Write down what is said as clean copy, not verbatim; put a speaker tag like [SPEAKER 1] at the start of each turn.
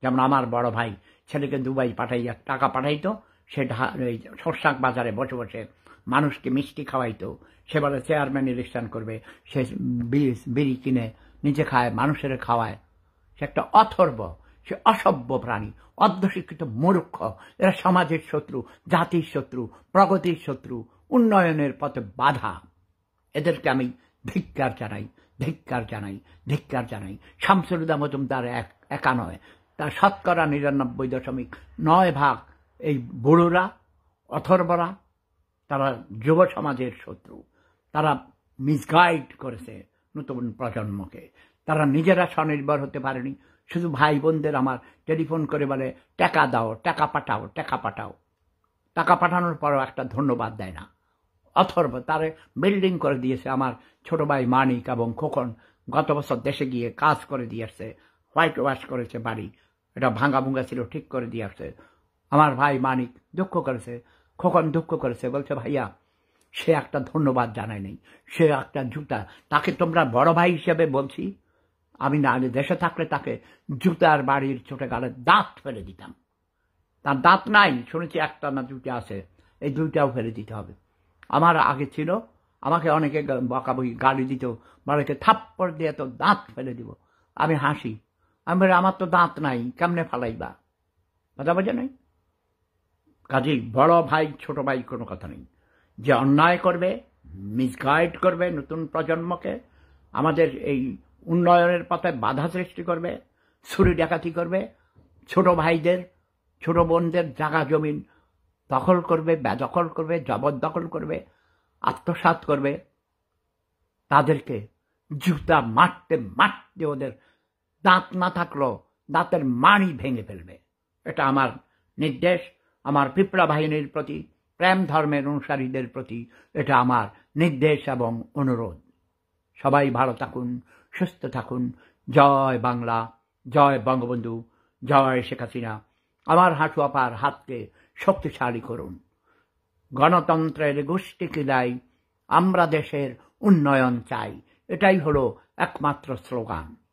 [SPEAKER 1] যেমন আমার বড় ভাই ছেলেকে দুবাই পাঠাইয়া টাকা পাঠাইতো, সে সরসাক বাজারে বসে বসে মানুষকে মিষ্টি খাওয়াইতো। সে বলে চেয়ারম্যান ইলেকশন করবে, সে বিড়ি কিনে নিজে খায়, মানুষের খাওয়ায়। সে একটা অথর্ব, সে অসভ্য প্রাণী, অর্ধশিক্ষিত মূর্খ। এরা সমাজের শত্রু, জাতির শত্রু, প্রগতির শত্রু, উন্নয়নের পথে বাধা। এদেরকে আমি ধিক্কার জানাই, ধিক্কার জানাই, ধিক্কার জানাই। শামসুল হুদা মজুমদার একা নয়, তার 99.9% এই বুড়োরা, অথর্বরা, তারা যুব সমাজের শত্রু। তারা মিসগাইড করেছে নতুন প্রজন্মকে। তারা নিজেরা স্বনির্ভর হতে পারেনি, শুধু ভাই বোনদের আমার টেলিফোন করে বলে টাকা দাও, টাকা পাঠাও, টাকা পাঠাও। টাকা পাঠানোর পরও একটা ধন্যবাদ দেয় না। অথর্ব। তারে বিল্ডিং করে দিয়েছে আমার ছোট ভাই মানিক এবং খোকন। গত বছর দেশে গিয়ে কাজ করে দিয়ে আসছে, হোয়াইট ওয়াশ করেছে বাড়ি, এটা ভাঙ্গা ভুঙ্গা ছিল, ঠিক করে দিয়ে আসছে। আমার ভাই মানিক দুঃখ করেছে, খোকন দুঃখ করেছে, বলছে ভাইয়া সে একটা ধন্যবাদ জানায় নেই, সে একটা জুতা। তাকে তোমরা বড় ভাই হিসেবে বলছি, আমি না দেশে থাকলে তাকে জুতার বাড়ির ছোটে গালে দাঁত ফেলে দিতাম। তার দাঁত নাই, শুনেছি একটা না দুটা আছে, এই দুইটাও ফেলে দিতে হবে। আমার আগে ছিল, আমাকে অনেকে বকাবকি গালি দিত, বাড়িতে থাপ্পড় দিয়ে তো দাঁত ফেলে দিব। আমি হাসি, আমি বলি আমার তো দাঁত নাই, কেমনে ফালাইবা? কথা বোঝা নেই। কাজেই বড় ভাই ছোট ভাই কোনো কথা নেই। যে অন্যায় করবে, মিসগাইড করবে নতুন প্রজন্মকে, আমাদের এই উন্নয়নের পথে বাধা সৃষ্টি করবে, চুরি ডাকাতি করবে, ছোট ভাইদের ছোট বোনদের জায়গা জমিন দখল করবে, বেদখল করবে, জবরদখল করবে, আত্মসাৎ করবে, তাদেরকে জুতা মারতে মারতে ওদের দাঁত না থাকলেও দাঁতের মাড়ি ভেঙে ফেলবে। এটা আমার নির্দেশ, আমার পিঁপড়া বাহিনীর প্রতি, প্রেম ধর্মের অনুসারীদের প্রতি এটা আমার নির্দেশ এবং অনুরোধ। সবাই ভালো থাকুন, সুস্থ থাকুন। জয় বাংলা, জয় বঙ্গবন্ধু, জয় শেখ হাসিনা। আমার হাঁটু আপার হাতকে শক্তিশালী করুন। গণতন্ত্রের গোষ্ঠী কিলাই, আমরা দেশের উন্নয়ন চাই, এটাই হলো একমাত্র স্লোগান।